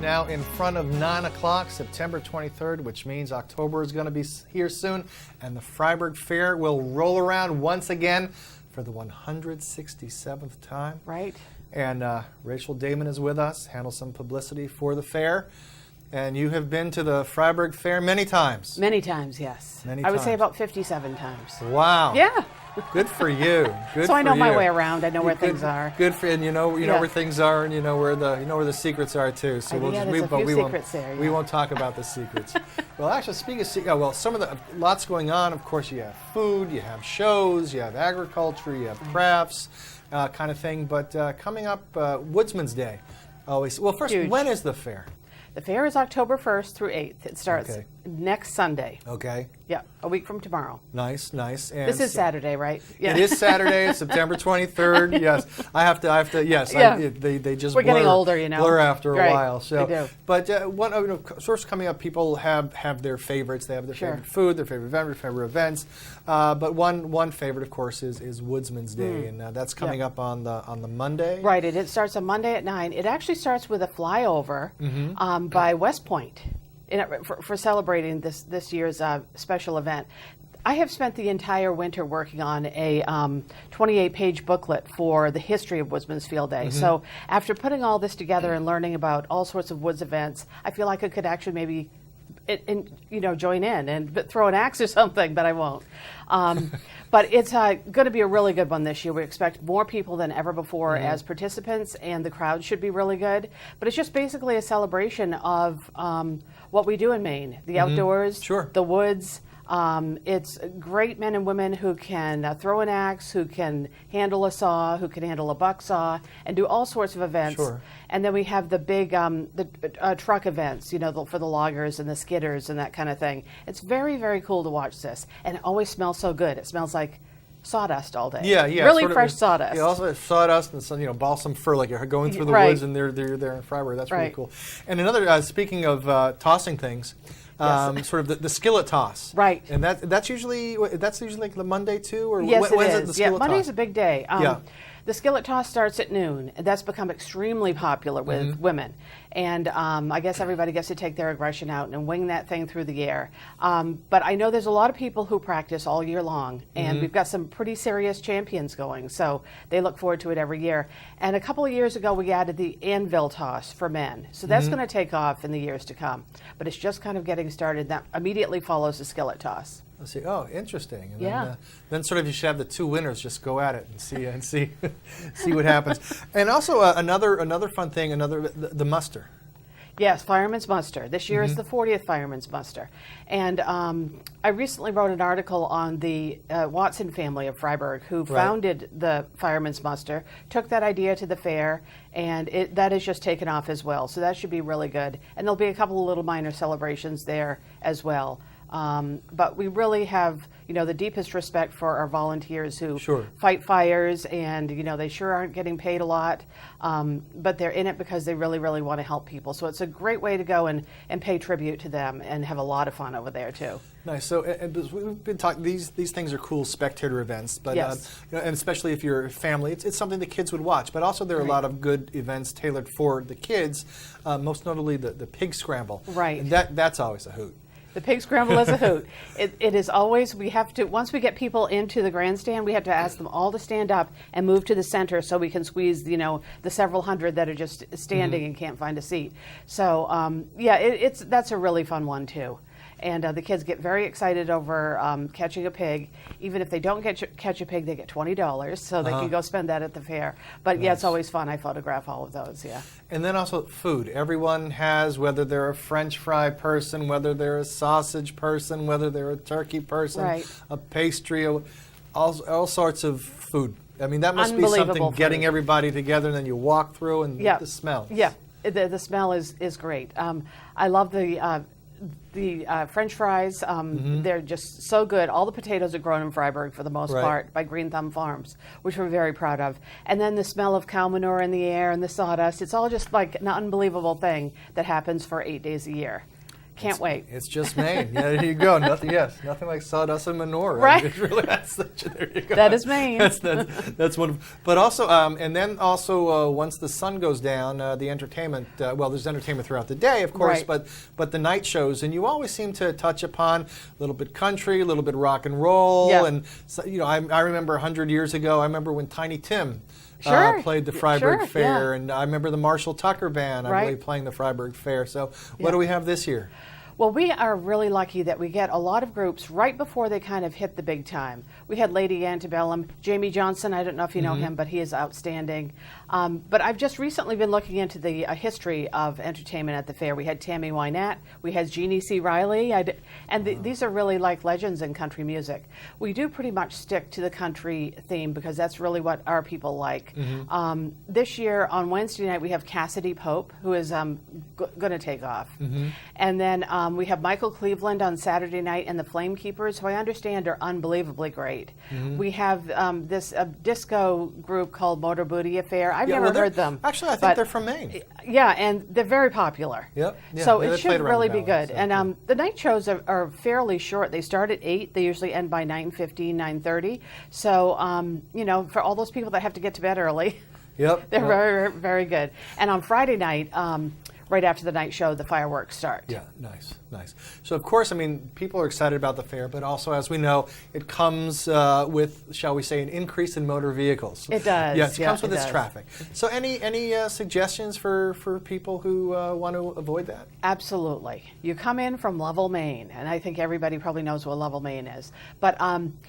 now in front of 9 o'clock, September 23rd, which means October is going to be here soon, and the Fryeburg Fair will roll around once again for the 167th time. Right. And Rachel Damon is with us, handles some publicity for the fair. And you have been to the Fryeburg Fair many times. Many times, yes. Many I would say times. about 57 times. Wow. Yeah. Good for you. Good so I know for my you. way around. I know where things are. Good for you. And you know Yeah. where things are, and you know where the secrets are too. So Yeah, there's a few secrets there, we yeah. won't talk about the secrets. Well, actually, speaking of secrets, some of the lots going on. Of course, you have food, you have shows, you have agriculture, you have crafts, kind of thing. But coming up, Woodsman's Day. Always. Well, first, Huge. when is the fair? The fair is October 1st through 8th. It starts next Sunday. Okay. Yeah, a week from tomorrow. Nice. And This is Saturday, right? Yeah. It is Saturday, September 23rd. Yes, I have to. Yes, Yeah. They just We're getting blur, older, you know. blur after a Right. while. So, They do. But one source coming up, people have their favorites. They have their Sure. favorite food, their favorite vendor, favorite events. But one favorite, of course, is Woodsman's Day, and that's coming up on the Monday. Right. It starts on Monday at 9. It actually starts with a flyover by West Point for celebrating this year's special event. I have spent the entire winter working on a 28-page booklet for the history of Woodsman's Field Day. So after putting all this together and learning about all sorts of woods events, I feel like I could actually maybe join in and throw an axe or something, but I won't. But it's going to be a really good one this year. We expect more people than ever before as participants, and the crowd should be really good. But it's just basically a celebration of what we do in Maine, the outdoors, the woods. It's great men and women who can throw an axe, who can handle a saw, who can handle a buck saw, and do all sorts of events. Sure. And then we have the big truck events, for the loggers and the skidders and that kind of thing. It's very, very cool to watch this. And it always smells so good. It smells like sawdust all day. Yeah. Really fresh sawdust. Yeah, also sawdust and some, balsam fir, like you're going through the woods, and they're there in Fryeburg. That's really cool. And another, speaking of tossing things, sort of the Skillet Toss. Right. And that's usually like the Monday too, or yes, when's it it the is. Skillet Monday's Toss? a big day. Yeah. The Skillet Toss starts at noon. That's become extremely popular with women. And I guess everybody gets to take their aggression out and wing that thing through the air. But I know there's a lot of people who practice all year long, and we've got some pretty serious champions going, so they look forward to it every year. And a couple of years ago, we added the anvil toss for men. So that's going to take off in the years to come. But it's just kind of getting started. That immediately follows the Skillet Toss. Let's see. Oh, interesting. And Yeah. then sort of you should have the two winners just go at it and see see what happens. And also another fun thing, the muster. Yes, Fireman's Muster. This year is the 40th Fireman's Muster. And I recently wrote an article on the Watson family of Fryeburg, who founded the Fireman's Muster, took that idea to the fair, and that has just taken off as well. So that should be really good. And there'll be a couple of little minor celebrations there as well. But we really have, the deepest respect for our volunteers who fight fires, and, they sure aren't getting paid a lot, but they're in it because they really, really want to help people. So it's a great way to go and pay tribute to them and have a lot of fun over there, too. Nice. So we've been talking. These things are cool spectator events, but and especially if you're a family, it's something the kids would watch. But also there are a lot of good events tailored for the kids. Most notably the pig scramble. Right. And that's always a hoot. The pig scramble is a hoot. It is always, we have to, once we get people into the grandstand, we have to ask them all to stand up and move to the center so we can squeeze, the several hundred that are just standing and can't find a seat. So, that's a really fun one, too. And the kids get very excited over catching a pig. Even if they don't catch a pig, they get $20, so they can go spend that at the fair. But yeah, it's always fun. I photograph all of those, yeah. And then also food. Everyone has, whether they're a French fry person, whether they're a sausage person, whether they're a turkey person, a pastry, all sorts of food. I mean, that must be something, getting everybody together, and then you walk through, and the smell. Yeah, the smell is great. I love the French fries. They're just so good. All the potatoes are grown in Fryeburg for the most part by Green Thumb Farms, which we're very proud of. And then the smell of cow manure in the air and the sawdust, it's all just like an unbelievable thing that happens for 8 days a year. Can't wait. It's just Maine. Yeah, there you go. Nothing like sawdust and manure. Right. It's really, there you go. That is Maine. That's wonderful. But also, and then also, once the sun goes down, the entertainment. There's entertainment throughout the day, of course, right. but the night shows, and you always seem to touch upon a little bit country, a little bit rock and roll, yeah. and so, I remember 100 years ago. I remember when Tiny Tim. Sure. Played the Fryeburg Fair, yeah. and I remember the Marshall Tucker Band, I believe, playing the Fryeburg Fair. So what do we have this year? Well, we are really lucky that we get a lot of groups right before they kind of hit the big time. We had Lady Antebellum, Jamie Johnson, I don't know if you know him, but he is outstanding. But I've just recently been looking into the history of entertainment at the fair. We had Tammy Wynette, we had Jeannie C. Riley, these are really like legends in country music. We do pretty much stick to the country theme because that's really what our people like. This year on Wednesday night we have Cassidy Pope, who is going to take off. And then we have Michael Cleveland on Saturday night and the Flame Keepers, who I understand are unbelievably great. We have this disco group called Motor Booty Affair. I've never heard them. Actually, I think they're from Maine. Yeah, and they're very popular. Yep. Yeah, so it should really be good. So, and the night shows are fairly short. They start at 8. They usually end by 9:15, 9:30. So, for all those people that have to get to bed early, they're very, very good. And on Friday night, right after the night show, the fireworks start. Yeah, nice. So, of course, people are excited about the fair, but also, as we know, it comes with, shall we say, an increase in motor vehicles. It does. Yes, it comes with its traffic. So, any suggestions for people who want to avoid that? Absolutely. You come in from Lovell, Maine, and I think everybody probably knows what Lovell, Maine is, but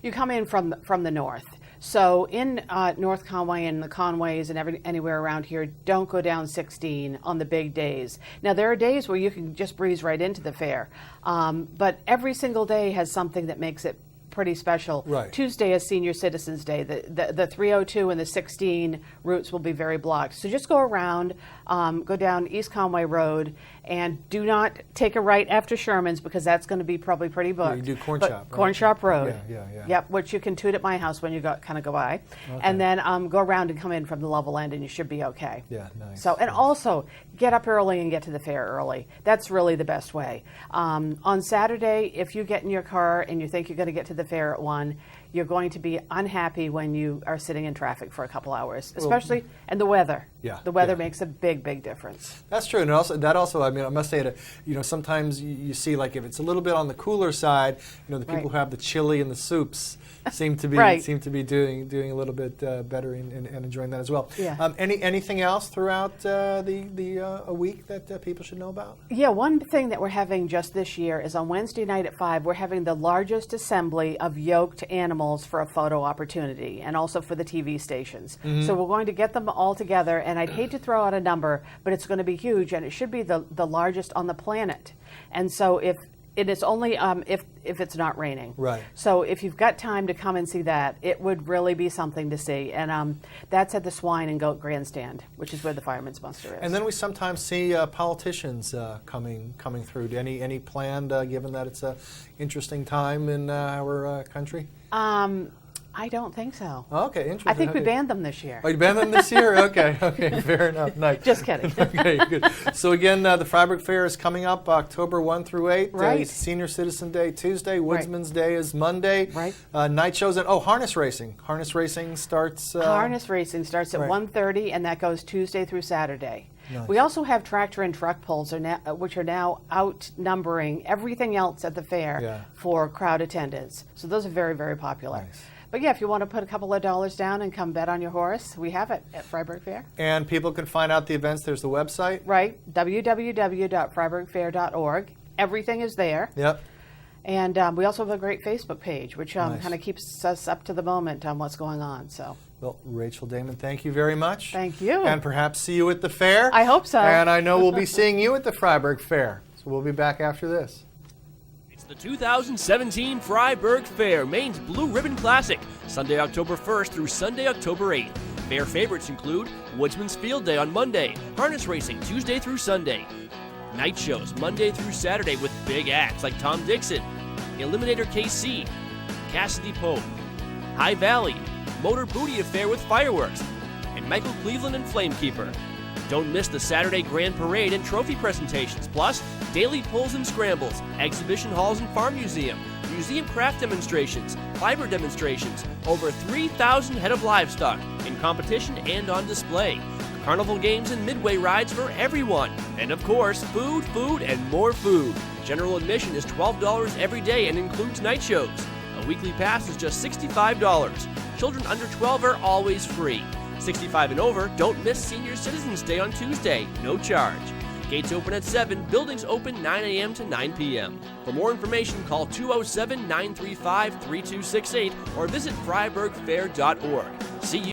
you come in from the north. So in North Conway and the Conways and anywhere around here, don't go down 16 on the big days. Now, there are days where you can just breeze right into the fair, but every single day has something that makes it pretty special. Right. Tuesday is Senior Citizens Day. The 302 and the 16 routes will be very blocked. So just go around, go down East Conway Road, and do not take a right after Sherman's because that's going to be probably pretty booked. Yeah, you do Corn Shop, right? Corn Shop Road. Yeah. Yep, which you can toot at my house when you kind of go by. Okay. And then go around and come in from the Lovell end, and you should be okay. Yeah, nice. So, and also, get up early and get to the fair early. That's really the best way. On Saturday, if you get in your car and you think you're going to get to the fair at 1, you're going to be unhappy when you are sitting in traffic for a couple hours, especially, and the weather. Yeah. The weather makes a big, big difference. That's true. And also, I must say that, sometimes you see, like, if it's a little bit on the cooler side, the people who have the chili and the soups seem to be doing a little bit better and enjoying that as well. Yeah. Anything else throughout a week that people should know about? Yeah, one thing that we're having just this year is on Wednesday night at 5, we're having the largest assembly of yoked animals for a photo opportunity and also for the TV stations. So we're going to get them all together, and I'd hate to throw out a number, but it's going to be huge, and it should be the largest on the planet. And so if it is only if it's not raining. Right. So if you've got time to come and see that, it would really be something to see. And that's at the Swine and Goat Grandstand, which is where the Fireman's Muster is. And then we sometimes see politicians coming through. Any planned, given that it's an interesting time in our country? I don't think so. Oh, okay, interesting. I think we banned them this year. Oh, you banned them this year? Okay, fair enough. Nice. Just kidding. Okay, good. So again, the Fryeburg Fair is coming up October 1 through 8. Right. Senior Citizen Day Tuesday. Woodsman's Day is Monday. Right. Night shows and harness racing. Harness racing starts. Harness racing starts at 1:30, and that goes Tuesday through Saturday. Nice. We also have tractor and truck pulls, which are now outnumbering everything else at the fair for crowd attendance. So those are very, very popular. Nice. But yeah, if you want to put a couple of dollars down and come bet on your horse, we have it at Fryeburg Fair. And people can find out the events. There's the website. Right, www.fryeburgfair.org. Everything is there. Yep. And we also have a great Facebook page, which kind of keeps us up to the moment on what's going on. So. Well, Rachel Damon, thank you very much. Thank you. And perhaps see you at the fair. I hope so. And I know we'll be seeing you at the Fryeburg Fair. So we'll be back after this. The 2017 Fryeburg Fair, Maine's Blue Ribbon Classic, Sunday, October 1st through Sunday, October 8th. Fair favorites include Woodsman's Field Day on Monday, harness racing Tuesday through Sunday, night shows Monday through Saturday with big acts like Tom Dixon, Eliminator KC, Cassidy Pope, High Valley, Motor Booty Affair with fireworks, and Michael Cleveland and Flamekeeper. Don't miss the Saturday Grand Parade and trophy presentations, plus daily pulls and scrambles, exhibition halls and farm museum, museum craft demonstrations, fiber demonstrations, over 3,000 head of livestock in competition and on display, carnival games and midway rides for everyone, and of course, food, and more food. General admission is $12 every day and includes night shows. A weekly pass is just $65. Children under 12 are always free. 65 and over, don't miss Senior Citizens Day on Tuesday, no charge. Gates open at 7, buildings open 9 a.m. to 9 p.m. For more information, call 207-935-3268 or visit FryeburgFair.org. See you.